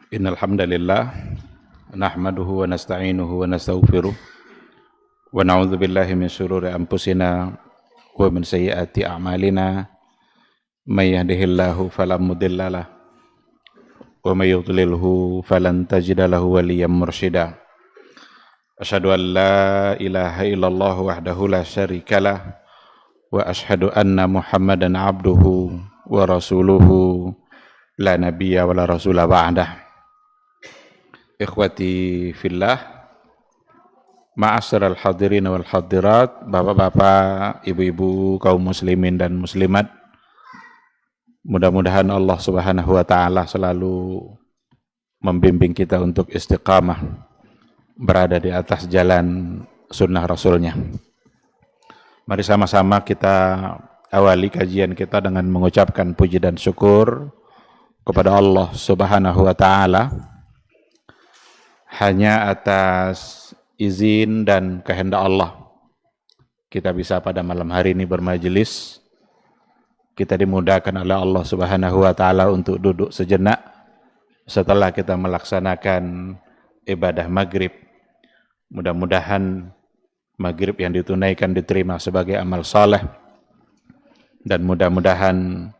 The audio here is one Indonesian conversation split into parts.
Innal hamdalillah nahmaduhu wa nasta'inuhu wa nastaghfiruh wa na'udzu billahi min shururi anfusina wa min sayyiati a'malina may yahdihillahu fala mudhillalah wa may yudlilhu falan tajida lahu waliyyan mursyida. Asyhadu an la ilaha illallah wahdahu la syarikalah wa asyhadu anna Muhammadan abduhu wa rasuluhu la nabiyya wa la rasula ba'dah. Ikhwati fillah, ma'asyiral hadirin wal hadirat, bapak-bapak, ibu-ibu, kaum muslimin dan muslimat, mudah-mudahan Allah Subhanahu wa taala selalu membimbing kita untuk istiqamah berada di atas jalan sunnah Rasulnya. Mari sama-sama kita awali kajian kita dengan mengucapkan puji dan syukur kepada Allah Subhanahu wa taala. Hanya atas izin dan kehendak Allah kita bisa pada malam hari ini bermajelis. Kita dimudahkan oleh Allah Subhanahu wa taala untuk duduk sejenak setelah kita melaksanakan ibadah maghrib. Mudah-mudahan maghrib yang ditunaikan diterima sebagai amal saleh, dan mudah-mudahan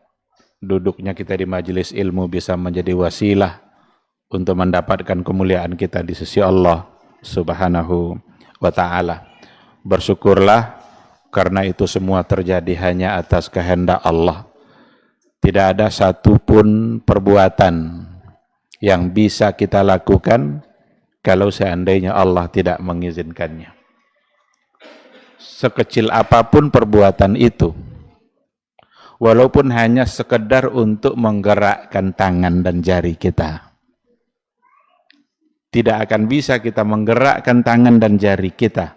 duduknya kita di majelis ilmu bisa menjadi wasilah untuk mendapatkan kemuliaan kita di sisi Allah Subhanahu wa ta'ala. Bersyukurlah karena itu semua terjadi hanya atas kehendak Allah. Tidak ada satupun perbuatan yang bisa kita lakukan kalau seandainya Allah tidak mengizinkannya. Sekecil apapun perbuatan itu, walaupun hanya sekedar untuk menggerakkan tangan dan jari kita, tidak akan bisa kita menggerakkan tangan dan jari kita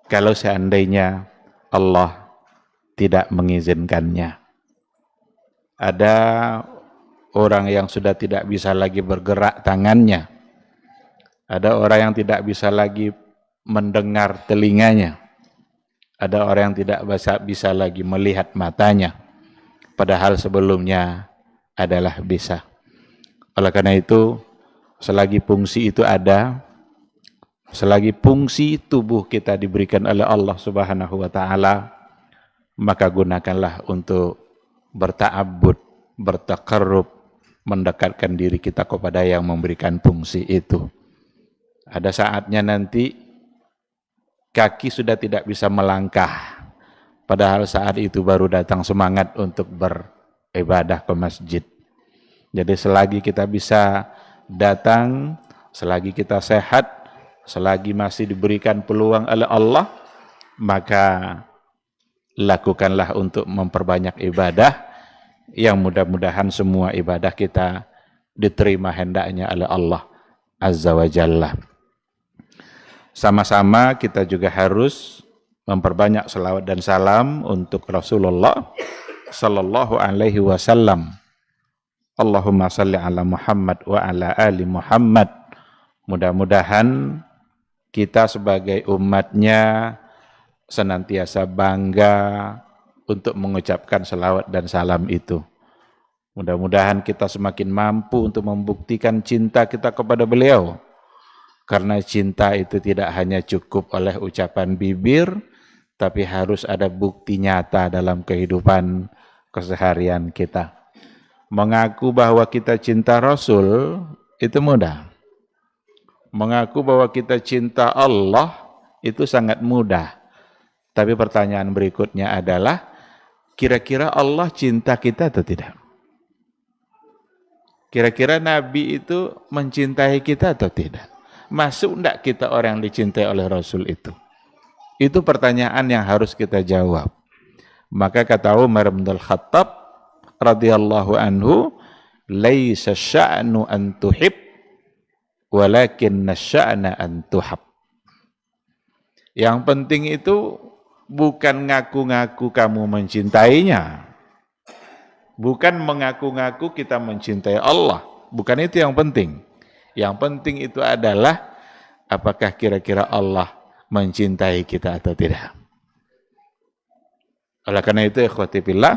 kalau seandainya Allah tidak mengizinkannya. Ada orang yang sudah tidak bisa lagi bergerak tangannya. Ada orang yang tidak bisa lagi mendengar telinganya. Ada orang yang tidak bisa lagi melihat matanya. Padahal sebelumnya adalah bisa. Oleh karena itu, selagi fungsi itu ada, selagi fungsi tubuh kita diberikan oleh Allah Subhanahu wa taala, maka gunakanlah untuk berta'abbud, bertaqarrub, mendekatkan diri kita kepada yang memberikan fungsi itu. Ada saatnya nanti kaki sudah tidak bisa melangkah, padahal saat itu baru datang semangat untuk beribadah ke masjid. Jadi selagi kita bisa datang, selagi kita sehat, selagi masih diberikan peluang oleh Allah, maka lakukanlah untuk memperbanyak ibadah, yang mudah-mudahan semua ibadah kita diterima hendaknya oleh Allah Azza wa Jalla. Sama-sama kita juga harus memperbanyak selawat dan salam untuk Rasulullah sallallahu alaihi wasallam. Allahumma salli ala Muhammad wa ala ali Muhammad. Mudah-mudahan kita sebagai umatnya senantiasa bangga untuk mengucapkan salawat dan salam itu. Mudah-mudahan kita semakin mampu untuk membuktikan cinta kita kepada beliau. Karena cinta itu tidak hanya cukup oleh ucapan bibir, tapi harus ada bukti nyata dalam kehidupan keseharian kita. Mengaku bahwa kita cinta Rasul itu mudah. Mengaku bahwa kita cinta Allah itu sangat mudah. Tapi pertanyaan berikutnya adalah, kira-kira Allah cinta kita atau tidak? Kira-kira Nabi itu mencintai kita atau tidak? Masuk enggak kita orang yang dicintai oleh Rasul itu? Itu pertanyaan yang harus kita jawab. Maka kata Umar bin Khattab radhiyallahu anhu, laisa sya'nu an tuhib walakinna sya'na an tuhab. Yang penting itu bukan ngaku-ngaku kamu mencintainya, bukan mengaku-ngaku kita mencintai Allah, bukan itu yang penting. Yang penting itu adalah apakah kira-kira Allah mencintai kita atau tidak. Oleh karena itu, ikhwati fillah,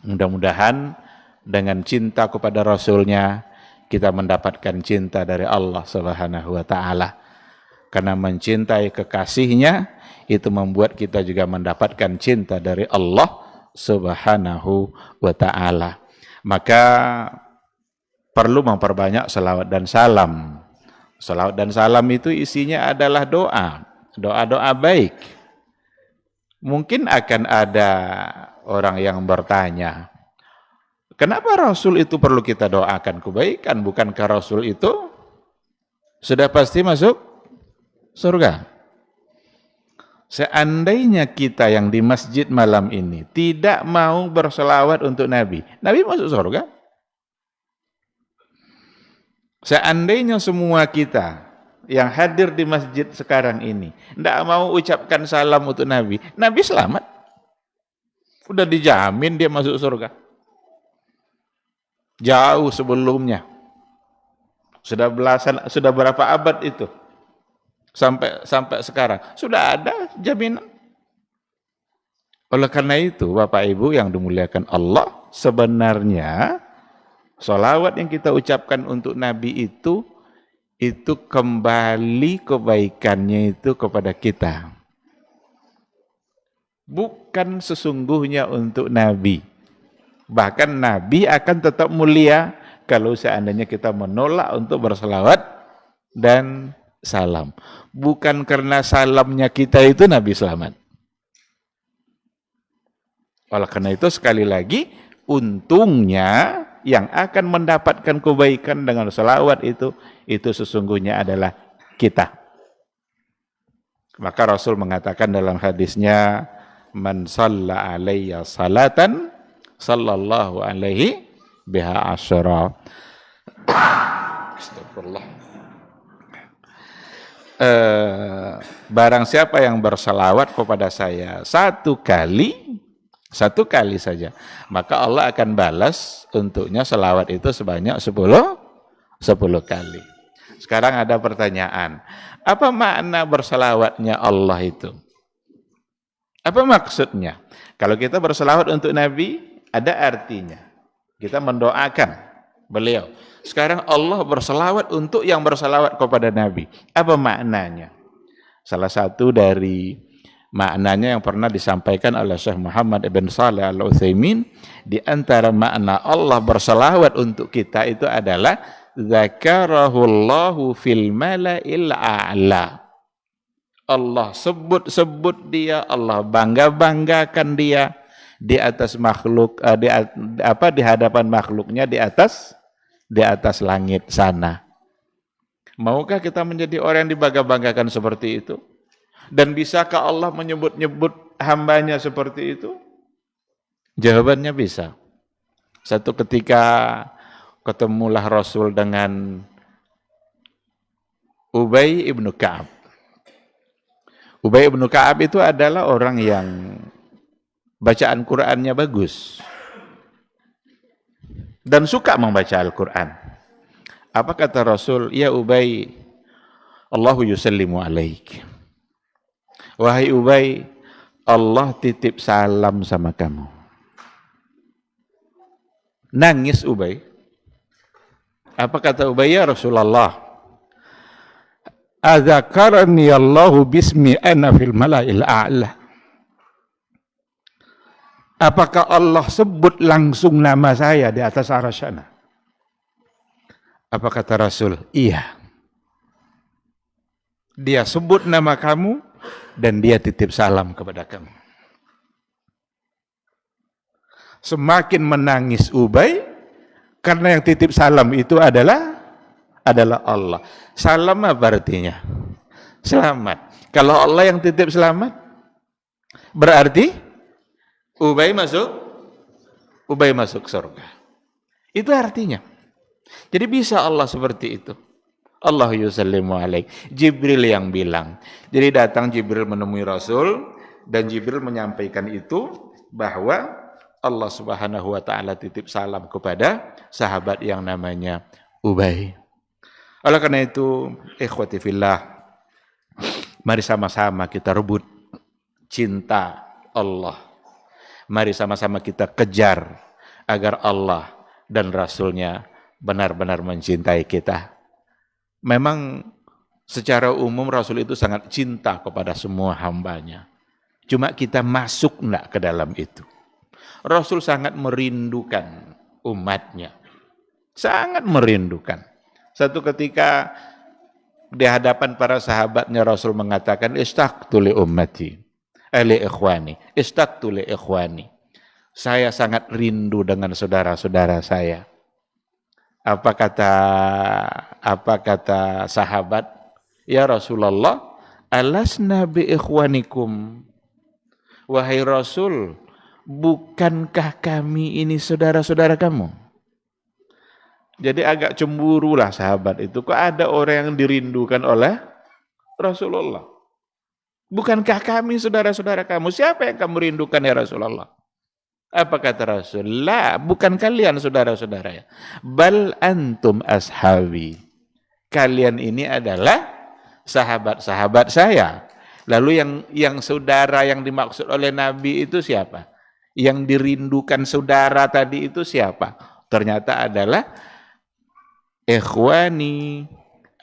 mudah-mudahan dengan cinta kepada Rasulnya kita mendapatkan cinta dari Allah Subhanahu wa taala. Karena mencintai kekasihnya itu membuat kita juga mendapatkan cinta dari Allah Subhanahu wa taala. Maka perlu memperbanyak salawat dan salam. Salawat dan salam itu isinya adalah doa, doa-doa baik. Mungkin akan ada orang yang bertanya, kenapa Rasul itu perlu kita doakan kebaikan? Bukankah Rasul itu sudah pasti masuk surga? Seandainya kita yang di masjid malam ini tidak mau berselawat untuk Nabi, Nabi masuk surga? Seandainya semua kita yang hadir di masjid sekarang ini tidak mau ucapkan salam untuk Nabi, Nabi selamat. Udah dijamin dia masuk surga. Jauh sebelumnya. Sudah berapa abad itu? Sampai sekarang sudah ada jaminan. Oleh karena itu, Bapak Ibu yang dimuliakan Allah, sebenarnya sholawat yang kita ucapkan untuk Nabi itu kembali kebaikannya itu kepada kita. Bukan sesungguhnya untuk Nabi. Bahkan Nabi akan tetap mulia kalau seandainya kita menolak untuk berselawat dan salam. Bukan karena salamnya kita itu Nabi selamat. Oleh karena itu sekali lagi, untungnya yang akan mendapatkan kebaikan dengan salawat itu sesungguhnya adalah kita. Maka Rasul mengatakan dalam hadisnya, man shalla alayya salatan sallallahu alaihi biha asyara. Astagfirullah. Barang siapa yang bersalawat kepada saya satu kali saja, maka Allah akan balas untuknya salawat itu sebanyak 10 kali. Sekarang ada pertanyaan, apa makna bersalawatnya Allah itu? Apa maksudnya? Kalau kita bersalawat untuk Nabi, ada artinya. Kita mendoakan beliau. Sekarang Allah bersalawat untuk yang bersalawat kepada Nabi. Apa maknanya? Salah satu dari maknanya yang pernah disampaikan oleh Syekh Muhammad ibn Shalih al-Utsaimin, di antara makna Allah bersalawat untuk kita itu adalah zakarahullahu fil mala'il a'la. Allah sebut-sebut dia, Allah bangga-banggakan dia di atas makhluk, di hadapan makhluknya di atas langit sana. Maukah kita menjadi orang yang dibangga-banggakan seperti itu? Dan bisakah Allah menyebut-nyebut hambanya seperti itu? Jawabannya bisa. Satu ketika ketemulah Rasul dengan Ubay ibnu Ka'ab. Ubay ibnu Ka'ab itu adalah orang yang bacaan Qur'annya bagus dan suka membaca Al-Quran. Apa kata Rasul? Ya Ubay, Allahu yusallimu alaik. Wahai Ubay, Allah titip salam sama kamu. Nangis Ubay. Apa kata Ubay? Ya Rasulullah, adzakarani Allahu bismi ana fil mala'il a'la. Apakah Allah sebut langsung nama saya di atas arasyana? Apa kata Rasul? Iya. Dia sebut nama kamu dan dia titip salam kepada kamu. Semakin menangis Ubay karena yang titip salam itu adalah Allah. Salam apa artinya? Selamat. Kalau Allah yang titip selamat, berarti Ubay masuk surga. Itu artinya. Jadi bisa Allah seperti itu. Allah yusallimu alaik. Jibril yang bilang. Jadi datang Jibril menemui Rasul dan Jibril menyampaikan itu bahwa Allah Subhanahu wa taala titip salam kepada sahabat yang namanya Ubay. Oleh karena itu, ikhwati fillah, mari sama-sama kita rebut cinta Allah. Mari sama-sama kita kejar agar Allah dan Rasulnya benar-benar mencintai kita. Memang secara umum Rasul itu sangat cinta kepada semua hambanya. Cuma kita masuk enggak ke dalam itu. Rasul sangat merindukan umatnya. Sangat merindukan. Satu ketika di hadapan para sahabatnya Rasul mengatakan, istaqtu li ummati, li ikhwani, istaqtu li ikhwani. Saya sangat rindu dengan saudara-saudara saya. Apa kata sahabat? Ya Rasulullah, alasna bi ikhwanikum. Wahai Rasul, bukankah kami ini saudara-saudara kamu? Jadi agak cemburu lah sahabat itu. Kok ada orang yang dirindukan oleh Rasulullah? Bukankah kami saudara-saudara kamu? Siapa yang kamu rindukan ya Rasulullah? Apa kata Rasul? La, bukan kalian saudara-saudara ya. Bal antum ashabi. Kalian ini adalah sahabat-sahabat saya. Lalu yang saudara yang dimaksud oleh Nabi itu siapa? Yang dirindukan saudara tadi itu siapa? Ternyata adalah ikhwani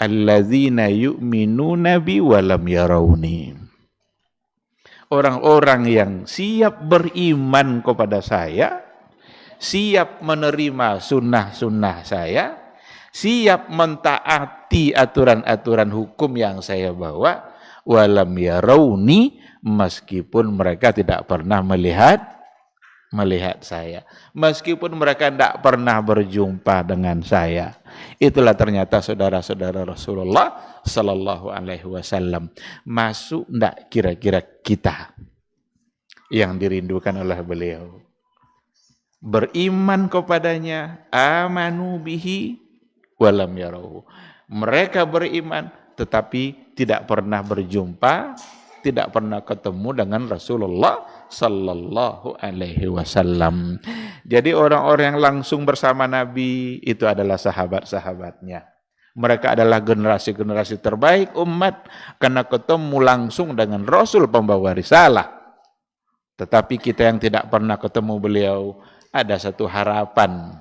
alladzina yu'minuna bi wa lam yarawni. Orang-orang yang siap beriman kepada saya, siap menerima sunnah-sunnah saya, siap mentaati aturan-aturan hukum yang saya bawa, wa lam yarawni, meskipun mereka tidak pernah melihat saya, meskipun mereka tidak pernah berjumpa dengan saya. Itulah ternyata saudara-saudara Rasulullah Sallallahu Alaihi Wasallam. Masuk tidak kira-kira kita yang dirindukan oleh beliau? Beriman kepadanya, amanu bihi walam yarahu. Mereka beriman tetapi tidak pernah berjumpa, tidak pernah ketemu dengan Rasulullah Sallallahu Alaihi Wasallam. Jadi orang-orang yang langsung bersama Nabi itu adalah sahabat-sahabatnya. Mereka adalah generasi-generasi terbaik umat karena ketemu langsung dengan Rasul pembawa risalah. Tetapi kita yang tidak pernah ketemu beliau, ada satu harapan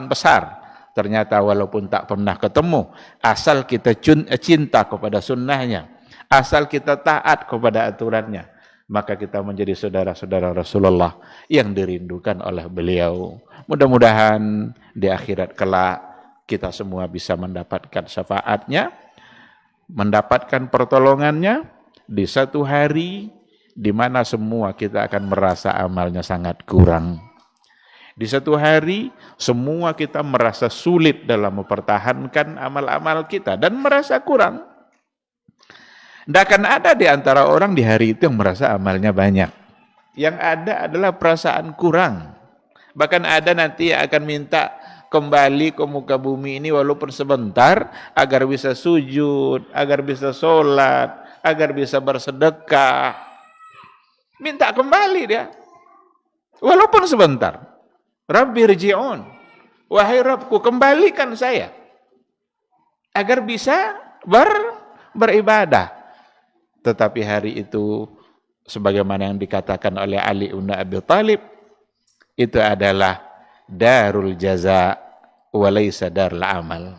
besar. Ternyata walaupun tak pernah ketemu, asal kita cinta kepada sunnahnya, asal kita taat kepada aturannya, maka kita menjadi saudara-saudara Rasulullah yang dirindukan oleh beliau. Mudah-mudahan di akhirat kelak kita semua bisa mendapatkan syafaatnya, mendapatkan pertolongannya di satu hari di mana semua kita akan merasa amalnya sangat kurang. Di satu hari semua kita merasa sulit dalam mempertahankan amal-amal kita dan merasa kurang. Tidak akan ada di antara orang di hari itu yang merasa amalnya banyak. Yang ada adalah perasaan kurang. Bahkan ada nanti yang akan minta kembali ke muka bumi ini walaupun sebentar, agar bisa sujud, agar bisa sholat, agar bisa bersedekah. Minta kembali dia. Walaupun sebentar. Rabbi rji'un. Wahai Rabbku, kembalikan saya. Agar bisa beribadah. Tetapi hari itu, sebagaimana yang dikatakan oleh Ali bin Abi Thalib, itu adalah darul jaza wa laysa darul amal.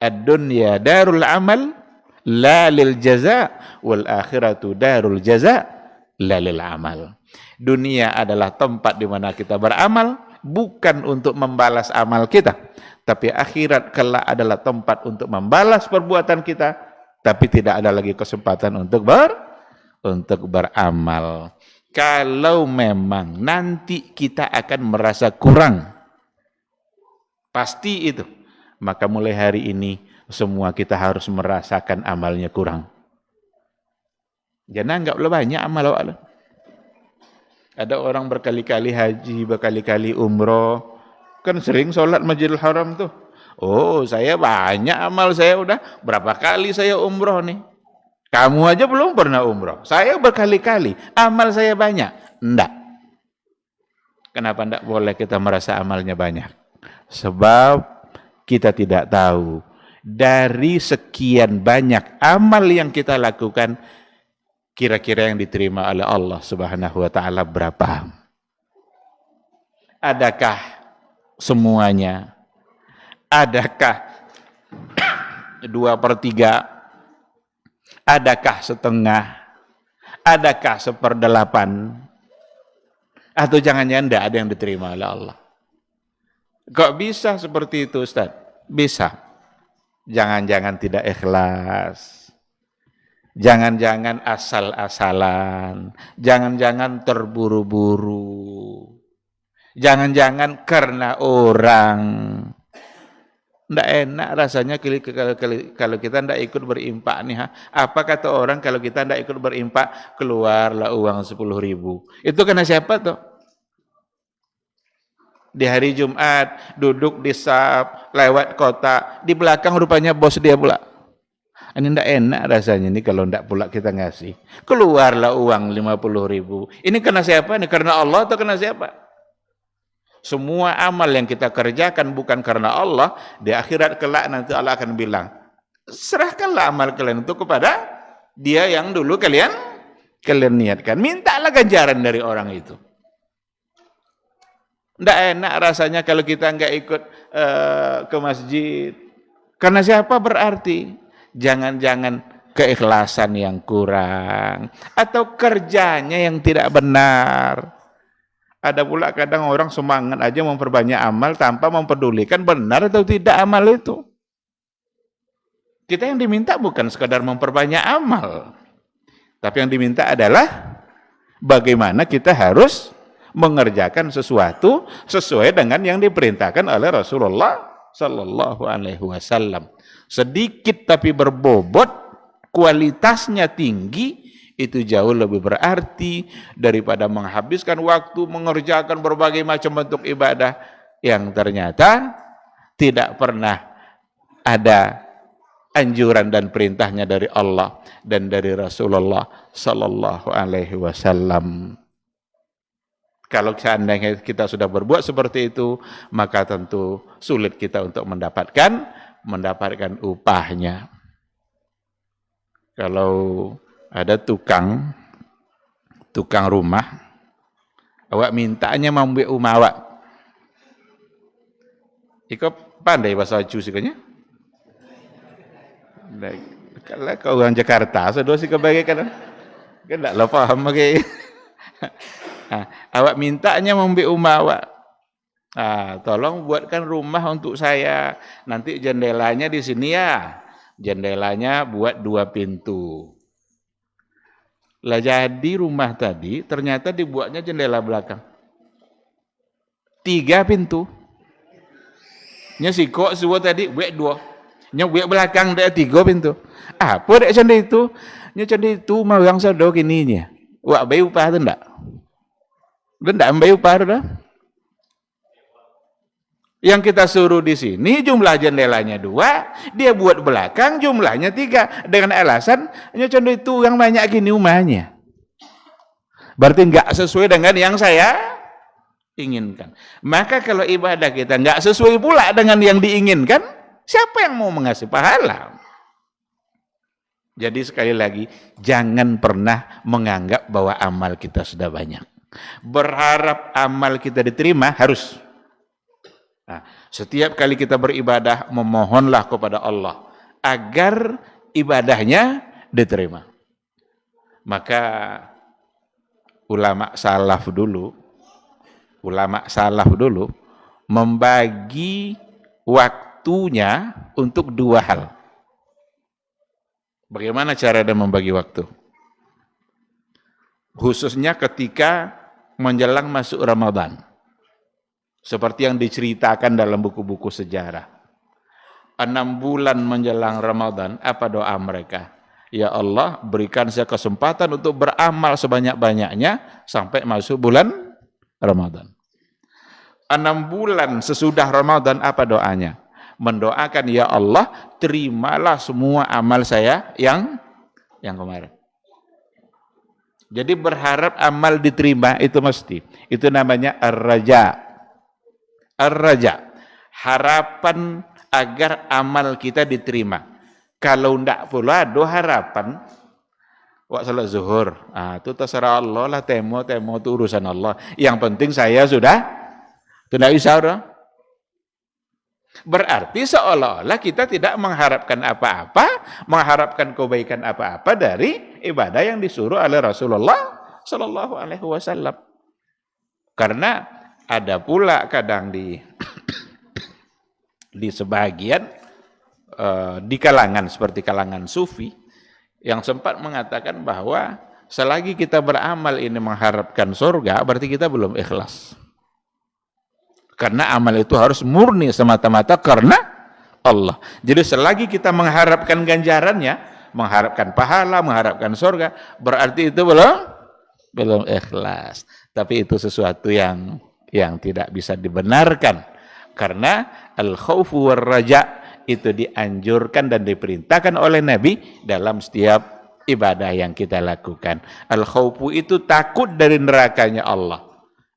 Ad-dunya darul amal la lil jaza wal akhiratu darul jaza la lil amal. Dunia adalah tempat di mana kita beramal, bukan untuk membalas amal kita. Tapi akhirat kelak adalah tempat untuk membalas perbuatan kita, tapi tidak ada lagi kesempatan untuk beramal. Kalau memang nanti kita akan merasa kurang, pasti itu, maka mulai hari ini semua kita harus merasakan amalnya kurang. Jangan anggaplah banyak amal. Ada orang berkali-kali haji, berkali-kali umroh, kan sering sholat Masjidil Haram tuh. Oh, saya banyak amal, saya udah berapa kali saya umroh nih. Kamu aja belum pernah umroh. Saya berkali-kali, amal saya banyak. Enggak. Kenapa enggak boleh kita merasa amalnya banyak? Sebab kita tidak tahu dari sekian banyak amal yang kita lakukan, kira-kira yang diterima oleh Allah Subhanahu wa taala berapa? Adakah semuanya? Adakah 2/3? Adakah setengah? Adakah 1/8? Atau jangan-jangan tidak ada yang diterima oleh Allah? Kok bisa seperti itu, Ustaz? Bisa. Jangan-jangan tidak ikhlas. Jangan-jangan asal-asalan. Jangan-jangan terburu-buru. Jangan-jangan karena orang. Nggak enak rasanya kalau kita nggak ikut berimpak nih. Apa kata orang kalau kita nggak ikut berimpak, keluarlah uang 10.000. Itu karena siapa tuh? Di hari Jumat, duduk di saf, lewat kota, di belakang rupanya bos dia pula. Ini nggak enak rasanya nih kalau nggak pula kita ngasih. Keluarlah uang 50.000. Ini karena siapa? Ini karena Allah atau karena siapa? Semua amal yang kita kerjakan bukan karena Allah, di akhirat kelak nanti Allah akan bilang, serahkanlah amal kalian itu kepada dia yang dulu kalian niatkan. Mintalah ganjaran dari orang itu. Tidak enak rasanya kalau kita nggak ikut ke masjid. Karena siapa berarti? Jangan-jangan keikhlasan yang kurang atau kerjanya yang tidak benar. Ada pula kadang orang semangat aja memperbanyak amal tanpa mempedulikan benar atau tidak amal itu. Kita yang diminta bukan sekadar memperbanyak amal. Tapi yang diminta adalah bagaimana kita harus mengerjakan sesuatu sesuai dengan yang diperintahkan oleh Rasulullah Sallallahu Alaihi Wasallam. Sedikit tapi berbobot, kualitasnya tinggi, itu jauh lebih berarti daripada menghabiskan waktu mengerjakan berbagai macam bentuk ibadah yang ternyata tidak pernah ada anjuran dan perintahnya dari Allah dan dari Rasulullah Sallallahu Alaihi Wasallam. Kalau seandainya kita sudah berbuat seperti itu, maka tentu sulit kita untuk mendapatkan upahnya. Kalau ada tukang rumah, awak mintanya membuat rumah awak. Iko pandai bahasa Cusikanya? Kalau kau orang Jakarta, sudah sih kebaikan. Kan tak lo paham lagi. Awak mintanya membuat rumah awak. Tolong buatkan rumah untuk saya. Nanti jendelanya di sini ya. Jendelanya buat 2 pintu. Lah jadi rumah tadi ternyata dibuatnya jendela belakang. 3 pintu. Nya siko semua tadi buat 2. Nya buat belakang dia 3 pintu. Apa dek canda itu? Nya canda itu mau yang sedok ininya. Wak bayu upah tu ndak? Ndak bayu upah dah. Yang kita suruh di sini jumlah jendelanya 2, dia buat belakang jumlahnya 3 dengan alasan contoh itu yang banyak gini rumahnya. Berarti enggak sesuai dengan yang saya inginkan. Maka kalau ibadah kita enggak sesuai pula dengan yang diinginkan, siapa yang mau mengasih pahala? Jadi sekali lagi, jangan pernah menganggap bahwa amal kita sudah banyak. Berharap amal kita diterima harus. Setiap kali kita beribadah, memohonlah kepada Allah agar ibadahnya diterima. Maka ulama salaf dulu membagi waktunya untuk 2 hal. Bagaimana cara dia membagi waktu? Khususnya ketika menjelang masuk Ramadan. Seperti yang diceritakan dalam buku-buku sejarah. 6 bulan menjelang Ramadan, apa doa mereka? Ya Allah, berikan saya kesempatan untuk beramal sebanyak-banyaknya sampai masuk bulan Ramadan. 6 bulan sesudah Ramadan, apa doanya? Mendoakan, ya Allah, terimalah semua amal saya yang kemarin. Jadi berharap amal diterima itu mesti. Itu namanya ar-raja. Ar-raja, harapan agar amal kita diterima. Kalau ndak pula ada harapan, wak salat zuhur, itu terserah Allah lah, temo itu urusan Allah. Yang penting saya sudah, itu ndak bisa udah. Berarti seolah-olah kita tidak mengharapkan apa-apa, mengharapkan kebaikan apa-apa dari ibadah yang disuruh oleh Rasulullah Shallallahu Alaihi Wasallam. Karena ada pula kadang di sebagian di kalangan seperti kalangan sufi yang sempat mengatakan bahwa selagi kita beramal ini mengharapkan surga, berarti kita belum ikhlas. Karena amal itu harus murni semata-mata karena Allah. Jadi selagi kita mengharapkan ganjarannya, mengharapkan pahala, mengharapkan surga, berarti itu belum ikhlas. Tapi itu sesuatu yang tidak bisa dibenarkan. Karena al-khaufu war-raja itu dianjurkan dan diperintahkan oleh Nabi dalam setiap ibadah yang kita lakukan. Al-khaufu itu takut dari nerakanya Allah.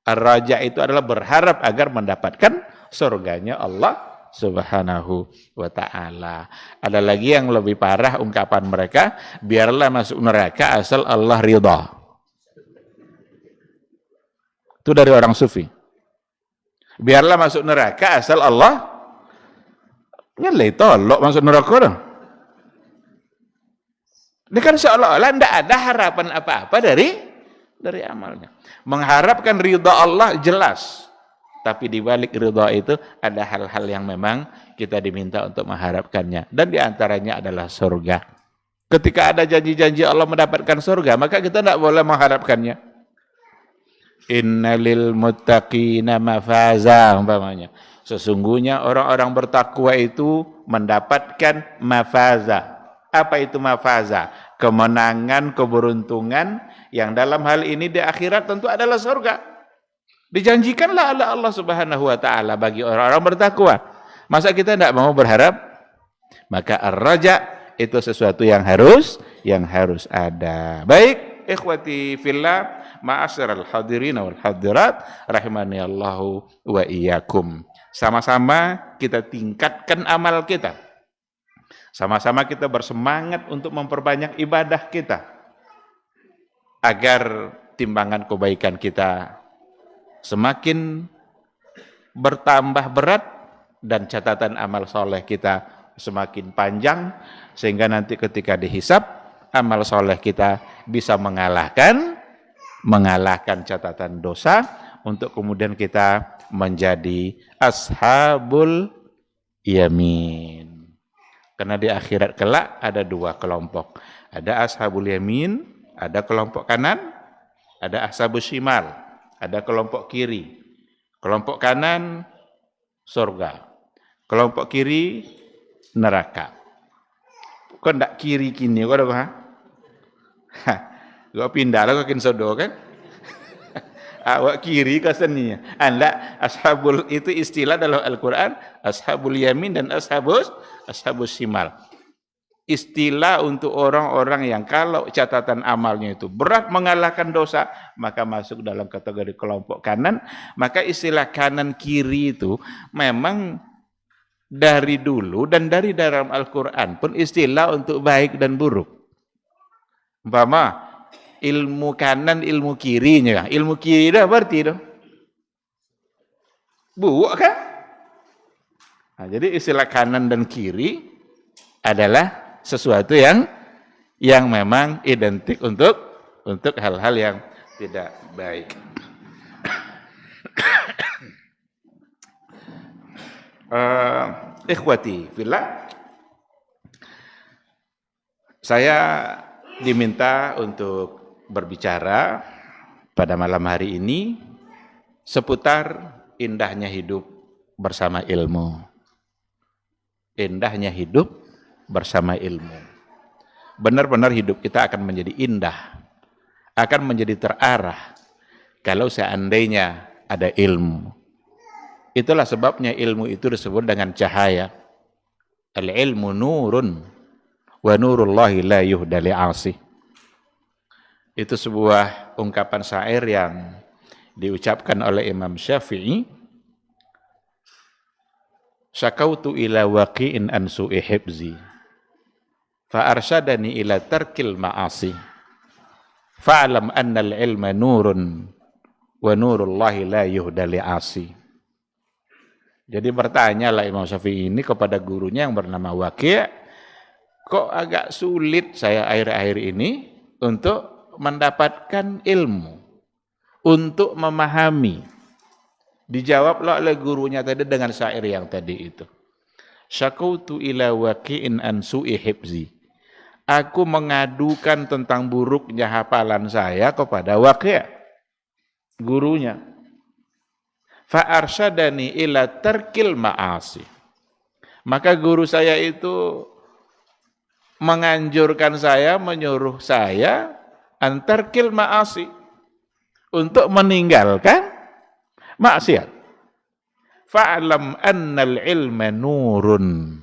Ar-raja itu adalah berharap agar mendapatkan surganya Allah Subhanahu wa ta'ala. Ada lagi yang lebih parah ungkapan mereka, biarlah masuk neraka asal Allah ridha. Itu dari orang sufi. Biarlah masuk neraka asal Allah nyelai tolok masuk neraka dong. Ini kan seolah-olah tidak ada harapan apa-apa dari amalnya. Mengharapkan ridha Allah jelas, tapi di balik ridha itu ada hal-hal yang memang kita diminta untuk mengharapkannya, dan diantaranya adalah surga. Ketika ada janji-janji Allah mendapatkan surga, maka kita tidak boleh mengharapkannya. Innalil muttaqina mafaza, umpamanya. Sesungguhnya orang-orang bertakwa itu mendapatkan mafaza. Apa itu mafaza? Kemenangan, keberuntungan yang dalam hal ini di akhirat tentu adalah surga. Dijanjikanlah oleh Allah Subhanahu wa taala bagi orang-orang bertakwa. Masa kita tidak mau berharap? Maka ar-raja itu sesuatu yang harus ada. Baik, ikhwati fillah, ma'asyiral hadirin wal hadirat rahimani Allahu wa iyyakum. Sama-sama kita tingkatkan amal kita. Sama-sama kita bersemangat untuk memperbanyak ibadah kita, agar timbangan kebaikan kita semakin bertambah berat dan catatan amal soleh kita semakin panjang, sehingga nanti ketika dihisab amal soleh kita bisa mengalahkan catatan dosa, untuk kemudian kita menjadi ashabul yamin. Karena di akhirat kelak ada dua kelompok. Ada ashabul yamin, ada kelompok kanan, ada ashabus shimal, ada kelompok kiri. Kelompok kanan surga, kelompok kiri neraka. Kok ndak kiri kini kok ada? Gua pindah lah ke sodo kan? Awak kiri ke seninya. Anda ashabul itu istilah dalam Al-Qur'an, ashabul yamin dan ashabus shimal. Istilah untuk orang-orang yang kalau catatan amalnya itu berat mengalahkan dosa, maka masuk dalam kategori kelompok kanan. Maka istilah kanan kiri itu memang dari dulu dan dari dalam Al-Qur'an pun istilah untuk baik dan buruk. Umpama ilmu kanan, ilmu kirinya. Ilmu kiri dah berarti dah buruk kan? Nah, jadi istilah kanan dan kiri adalah sesuatu yang memang identik untuk hal-hal yang tidak baik. Ikhwati fillah, saya diminta untuk berbicara pada malam hari ini seputar indahnya hidup bersama ilmu. Indahnya hidup bersama ilmu. Benar-benar hidup kita akan menjadi indah, akan menjadi terarah kalau seandainya ada ilmu. Itulah sebabnya ilmu itu disebut dengan cahaya. Al-ilmu nurun wa nurullahi la yuhda li'asi. Itu sebuah ungkapan syair yang diucapkan oleh Imam Syafi'i. Syakautu ila waqi'in an su'i hibzi fa arsyadani ila tarkil ma'asi fa'alam annal ilma nurun wa nurullahi la yuhda li'asi. Jadi bertanyalah Imam Syafi'i ini kepada gurunya yang bernama Waqi', kok agak sulit saya akhir-akhir ini untuk mendapatkan ilmu, untuk memahami. Dijawablah oleh gurunya tadi dengan syair yang tadi itu. Syakautu ila Waqi'in an su'i hifzi. Aku mengadukan tentang buruknya hafalan saya kepada Waqi', gurunya. Fa arsyadani ila tarkil ma'asi. Maka guru saya itu menganjurkan saya, menyuruh saya antarkil ma'asi, untuk meninggalkan maksiat. Fa'lam annal ilma nurun.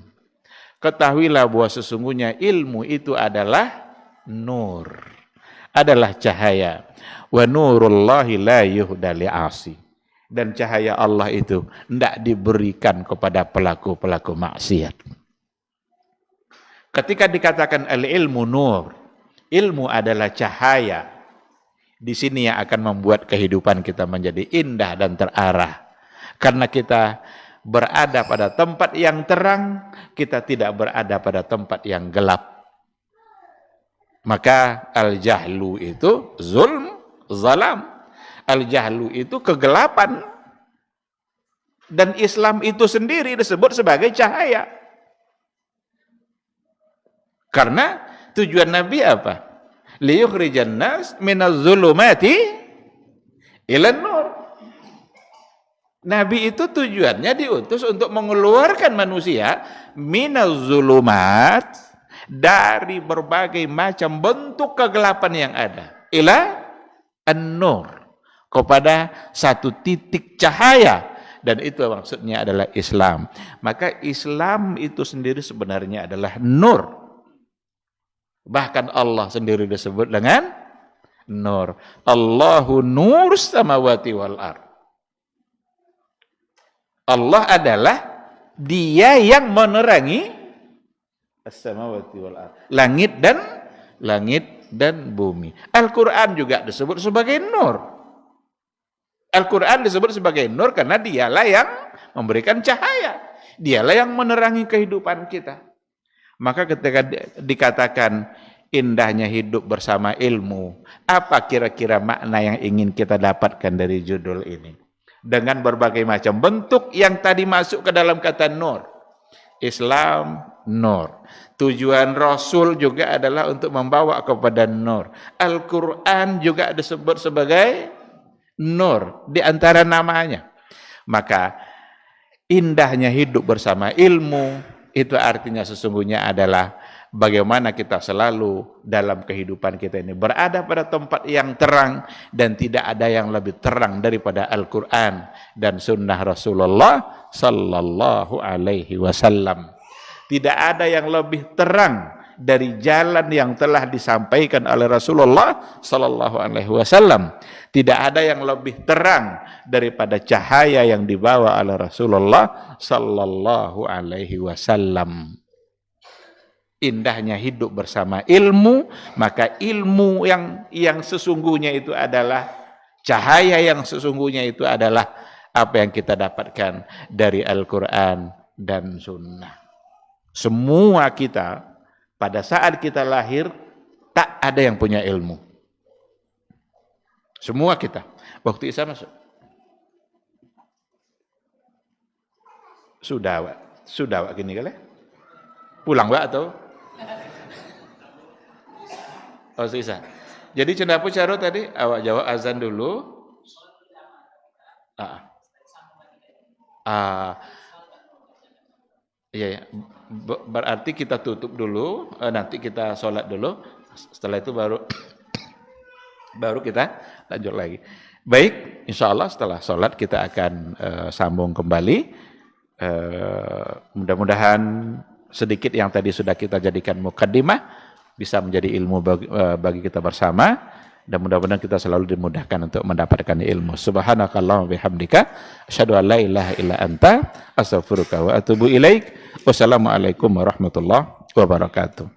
Ketahuilah bahwa sesungguhnya ilmu itu adalah nur, adalah cahaya. Wa nurullahi la yuhda li'asi. Dan cahaya Allah itu tidak diberikan kepada pelaku-pelaku maksiat. Ketika dikatakan al-ilmu nur, ilmu adalah cahaya. Di sini yang akan membuat kehidupan kita menjadi indah dan terarah. Karena kita berada pada tempat yang terang, kita tidak berada pada tempat yang gelap. Maka al-jahlu itu zulm, zalam. Al-jahlu itu kegelapan. Dan Islam itu sendiri disebut sebagai cahaya. Karena tujuan Nabi apa? Liyukhrijan nas minaz zulumati ilan nur. Nabi itu tujuannya diutus untuk mengeluarkan manusia minaz zulumat, dari berbagai macam bentuk kegelapan yang ada, ila an-nur, kepada satu titik cahaya, dan itu maksudnya adalah Islam. Maka Islam itu sendiri sebenarnya adalah nur. Bahkan Allah sendiri disebut dengan nur. Allahu nur samawati wal ard. Allah adalah Dia yang menerangi as-samawati wal ard, langit dan bumi. Al-Quran juga disebut sebagai nur. Al-Quran disebut sebagai nur karena dialah yang memberikan cahaya. Dialah yang menerangi kehidupan kita. Maka ketika dikatakan indahnya hidup bersama ilmu, apa kira-kira makna yang ingin kita dapatkan dari judul ini? Dengan berbagai macam bentuk yang tadi masuk ke dalam kata nur. Islam, nur. Tujuan Rasul juga adalah untuk membawa kepada nur. Al-Quran juga disebut sebagai nur di antara namanya. Maka indahnya hidup bersama ilmu, itu artinya sesungguhnya adalah bagaimana kita selalu dalam kehidupan kita ini berada pada tempat yang terang, dan tidak ada yang lebih terang daripada Al-Quran dan sunnah Rasulullah sallallahu alaihi wasallam. Tidak ada yang lebih terang dari jalan yang telah disampaikan oleh Rasulullah sallallahu alaihi wasallam. Tidak ada yang lebih terang daripada cahaya yang dibawa oleh Rasulullah sallallahu alaihi wasallam. Indahnya hidup bersama ilmu, maka ilmu yang sesungguhnya itu adalah cahaya, yang sesungguhnya itu adalah apa yang kita dapatkan dari Al-Quran dan Sunnah. Semua kita pada saat kita lahir tak ada yang punya ilmu. Semua kita. Waktu Isa masuk. Sudah Wak gini kali. Pulang Wak atau? Oh Isa. Jadi cendapu caro tadi awak jawab azan dulu. Iya. Berarti kita tutup dulu, nanti kita sholat dulu, setelah itu baru kita lanjut lagi. Baik, insya Allah setelah sholat kita akan sambung kembali. Mudah-mudahan sedikit yang tadi sudah kita jadikan mukaddimah bisa menjadi ilmu bagi kita bersama, dan mudah-mudahan kita selalu dimudahkan untuk mendapatkan ilmu. Subhanakallahumma bihamdika asyhadu an la ilaha illa anta astaghfiruka wa atubu ilaik. Wassalamualaikum warahmatullahi wabarakatuh.